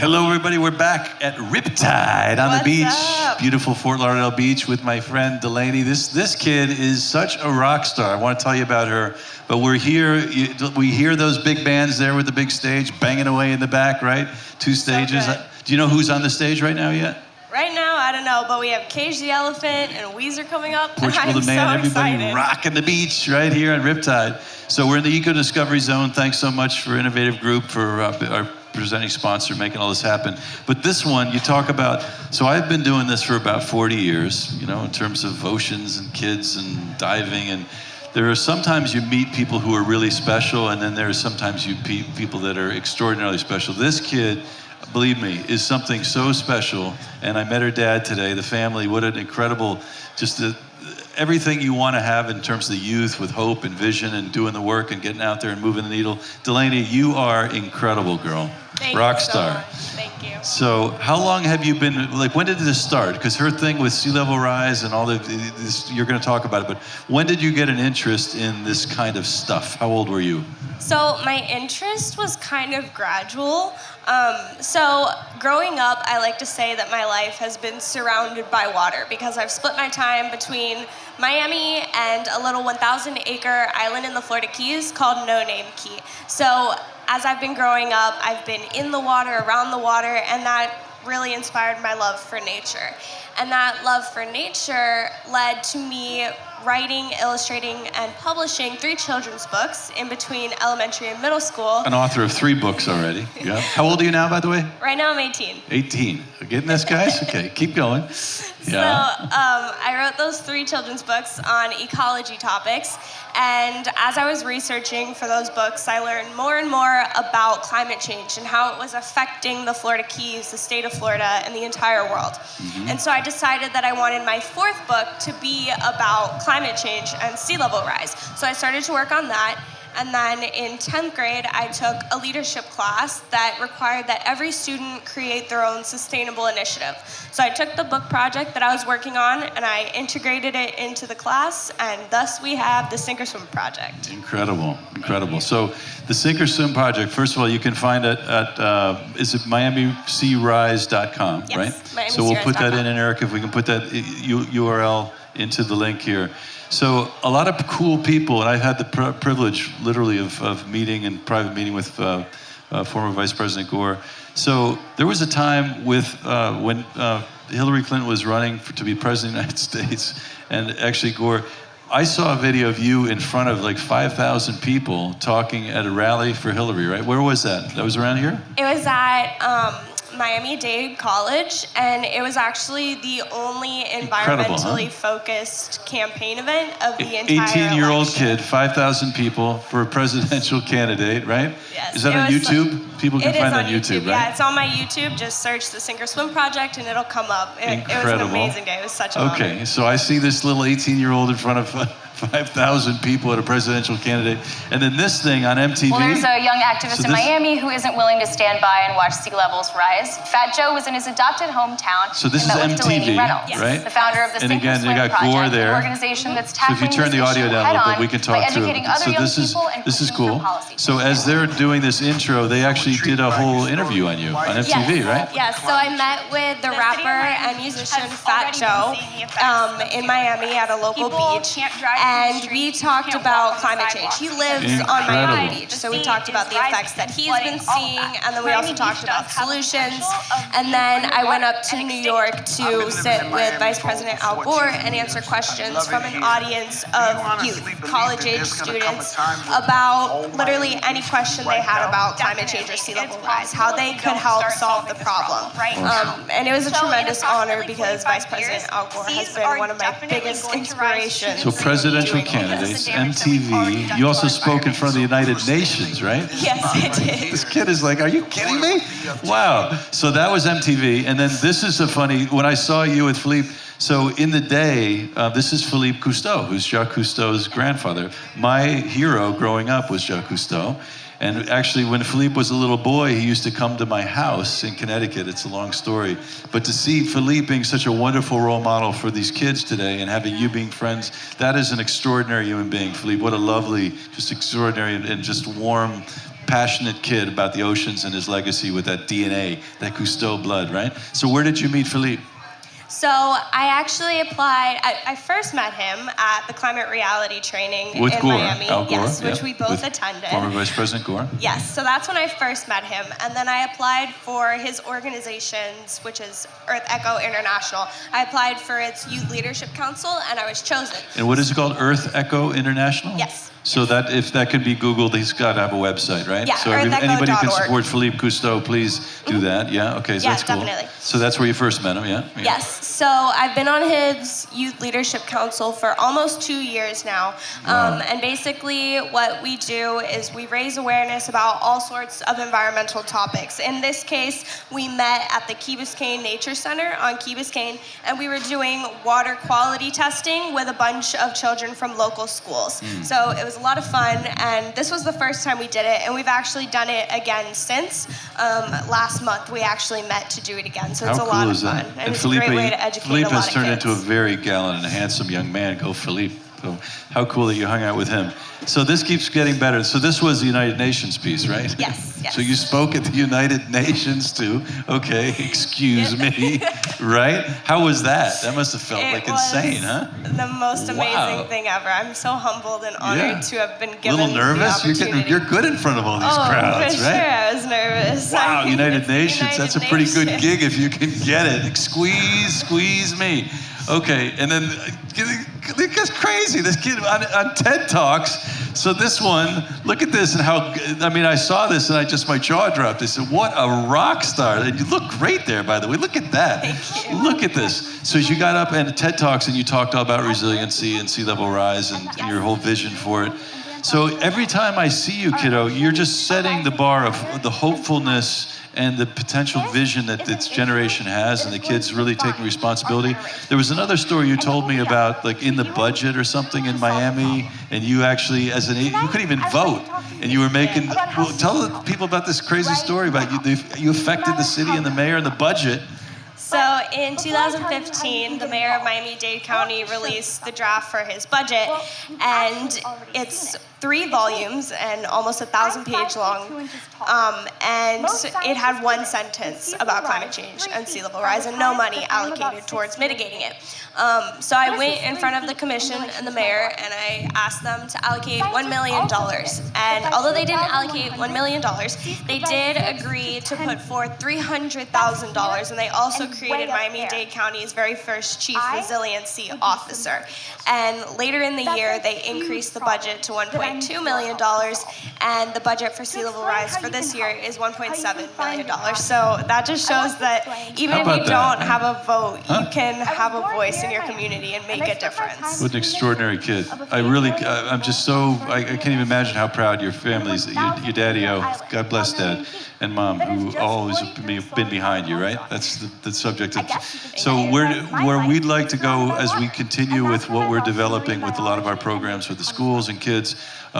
Hello, everybody. We're back at Riptide on the beach. Up? Beautiful Fort Lauderdale beach with my friend Delaney. This kid is such a rock star. I want to tell you about her. But we're here. We hear those big bands there with the big stage banging away in the back, right? Two stages. So Do you know who's on the stage right now yet? Right now, I don't know, but we have Cage the Elephant and Weezer coming up. Portugal the Man, so everybody excited. rocking the beach right here on Riptide. So we're in the Eco Discovery Zone. Thanks so much for Innovative Group, for our presenting sponsor, making all this happen. But this one, you talk about, so I've been doing this for about 40 years, you know, in terms of oceans and kids and diving. And there are sometimes you meet people who are really special, and then there are sometimes you meet people that are extraordinarily special. This kid, believe me, is something so special. And I met her dad today, the family. What an incredible, everything you want to have in terms of the youth with hope and vision and doing the work and getting out there and moving the needle. Delaney, you are incredible, girl. Thank Rock you so star. much. Thank you. So how long have you been, like, when did this start? Because her thing with sea level rise and all this, you're going to talk about it, but when did you get an interest in this kind of stuff? How old were you? So my interest was kind of gradual. So growing up, I like to say that my life has been surrounded by water because I've split my time between Miami and a little 1,000-acre island in the Florida Keys called No Name Key. So as I've been growing up, I've been in the water, around the water, and that really inspired my love for nature. And that love for nature led to me writing, illustrating, and publishing 3 children's books in between elementary and middle school. An author of 3 books already. Yeah. How old are you now, by the way? Right now I'm 18. 18. Getting this, guys? Okay, keep going. Yeah. So I wrote those 3 children's books on ecology topics. And as I was researching for those books, I learned more and more about climate change and how it was affecting the Florida Keys, the state of Florida, and the entire world. Mm-hmm. And so I decided that I wanted my 4th book to be about climate change and sea level rise. So I started to work on that. And then in 10th grade, I took a leadership class that required that every student create their own sustainable initiative. So I took the book project that I was working on and I integrated it into the class, and thus we have the Sink or Swim project. Incredible, incredible. So the Sink or Swim project, first of all, you can find it at, is it MiamiSeaRise.com, Yes, right? MiamiSeaRise.com. So we'll put that in, and Eric, if we can put that URL into the link here. So a lot of cool people, and I've had the privilege, literally, of meeting and private meeting with former Vice President Gore. So there was a time with when Hillary Clinton was running to be president of the United States, and actually Gore, I saw a video of you in front of like 5,000 people talking at a rally for Hillary, right? Where was that? That was around here? It was at Miami-Dade College, and it was actually the only environmentally focused campaign event of the entire 18-year-old election. kid, 5,000 people for a presidential candidate, right? Yes. Is that on YouTube? People can find it on YouTube, right? Yeah, it's on my YouTube. Just search the Sink or Swim project, and it'll come up. It was an amazing day. It was such a Okay, so I see this little 18-year-old in front of 5,000 people at a presidential candidate. And then this thing on MTV. Well, there's a young activist in Miami who isn't willing to stand by and watch sea levels rise. Fat Joe was in his adopted hometown. So this is and met with MTV, Delaney Reynolds, right? The founder of the And Sink or again, you Swim got project, Gore there. an organization that's So if you tackling turn the this audio issue down a little bit, we head-on can talk by through educating it. other So young this is people and pushing cool. for policy So as they're doing this intro, they actually did a whole interview on you on MTV, right? Yes, so I met with the rapper and musician Fat Joe in Miami at a local beach, and we talked about climate change. He lives on Miami Beach, so we talked about the effects that he's been seeing, and then we also talked about solutions. And then I went up to New York to sit with Vice President Al Gore and answer questions from an audience of youth, college-age students, about literally any question they had about climate change or sea level rise, how they could help solve the problem. And it was a tremendous honor because Vice President Al Gore has been one of my biggest inspirations. So presidential candidates, MTV. You also spoke in front of the United Nations, right? Yes, I did. This kid is like, are you kidding me? Wow. So that was MTV. And then this is a funny, when I saw you with Philippe, so in the day, this is Philippe Cousteau, who's Jacques Cousteau's grandfather. My hero growing up was Jacques Cousteau. And actually, when Philippe was a little boy, he used to come to my house in Connecticut. It's a long story. But to see Philippe being such a wonderful role model for these kids today and having you being friends, that is an extraordinary human being, Philippe. What a lovely, just extraordinary and just warm passionate kid about the oceans and his legacy with that DNA, that Cousteau blood, right? So where did you meet Philippe? So I actually applied, I first met him at the climate reality training with in Gore, Miami. Al Gore, yes, which we both attended. Former Vice President Gore. Yes, so that's when I first met him. And then I applied for his organization's, which is Earth Echo International. I applied for its Youth Leadership Council, and I was chosen. And what is it called? Earth Echo International? Yes. So that if that can be Googled, he's got to have a website, right? Yeah, so anybody who can earthecho.org. support Philippe Cousteau, please do that. Yeah, okay, so Yeah, that's cool. definitely. So that's where you first met him, yeah? Yes, so I've been on his Youth Leadership Council for almost 2 years now. Wow. And basically what we do is we raise awareness about all sorts of environmental topics. In this case, we met at the Key Biscayne Nature Center on Key Biscayne, and we were doing water quality testing with a bunch of children from local schools. So it was a lot of fun, and this was the first time we did it, and we've actually done it again since. Last month, we actually met to do it again, so it's a lot of fun. And it's a great way to educate Philippe a lot has of turned kids. into a very gallant and handsome young man. Go Philippe. So how cool that you hung out with him. So this keeps getting better. So this was the United Nations piece, right? Yes, yes. So you spoke at the United Nations too. Okay, excuse me, right? How was that? That must have felt like insane, huh? The most amazing thing ever. I'm so humbled and honored to have been given a little nervous? the opportunity. You're good in front of all these crowds, for right? sure, I was nervous. Wow, United It's the Nations. That's a pretty good gig if you can get it. Like, squeeze me. Okay, and then it gets crazy. This kid on TED Talks. So this one, look at this and how, I mean, I saw this and my jaw dropped. I said, what a rock star. And you look great there, by the way. Look at that. Thank you. Look at this. So as you got up and TED Talks and you talked all about resiliency and sea level rise and your whole vision for it. So every time I see you, kiddo, you're just setting the bar of the hopefulness and the potential vision that this generation has, and the kids really taking responsibility. There was another story you told me about, like in the budget or something in Miami, and you actually, you couldn't even vote, and you were making. Well, tell the people about this crazy story about you affected the city and the mayor and the budget. So in 2015, the mayor of Miami-Dade County released the draft for his budget, and it's 3 volumes and almost 1,000-page long, and it had 1 sentence about climate change and sea level rise and no money allocated towards mitigating it. So I went in front of the commission and the mayor, and I asked them to allocate $1 million. And although they didn't allocate $1 million, they did agree to put forth $300,000, and they also created Miami-Dade County's very first chief resiliency officer. And later in the year, they increased the budget to $1.2 million, and the budget for sea level rise for this year is $1.7 million. So that just shows that even if you don't have a vote, you can have a voice in your community and make a difference. What an extraordinary kid. I'm just so, I can't even imagine how proud your families, your daddy, God bless Dad, and Mom, who always have been behind you, right? That's the subject of. So where we'd like to go as we continue with what we're developing with a lot of our programs with the schools and kids,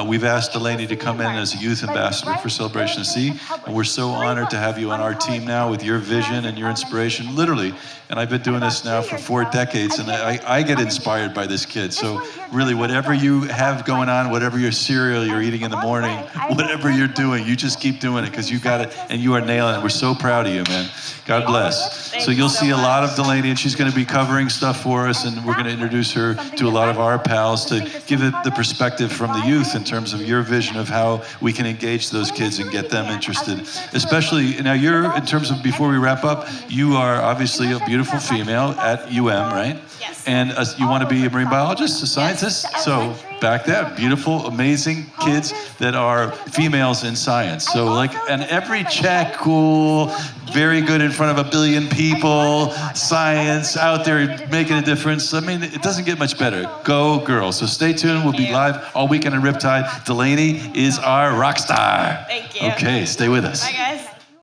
we've asked Delaney to come in as a youth ambassador for Celebration of Sea, and we're so honored to have you on our team now with your vision and your inspiration, literally. And I've been doing this now for 4 decades, and I get inspired by this kid. So really, whatever you have going on, whatever your cereal you're eating in the morning, whatever you're doing, you just keep doing it because you got it, and you are nailing it. We're so proud of you, man. God bless. So you'll see a lot of Delaney, and she's going to be covering stuff for us, and we're going to introduce her to a lot of our pals to give it the perspective from the youth in terms of your vision of how we can engage those kids and get them interested. Especially, now you're, in terms of, before we wrap up, you are obviously a beautiful female at UM, right? Yes. And you want to be a marine biologist, a scientist? So back that, beautiful, amazing kids that are females in science. So like, and every check, cool, very good in front of 1 billion people, science, out there making a difference. I mean, it doesn't get much better. Go girls. So stay tuned. We'll be live all weekend in Riptide. Delaney is our rock star. Thank you. Okay, stay with us. Bye, guys.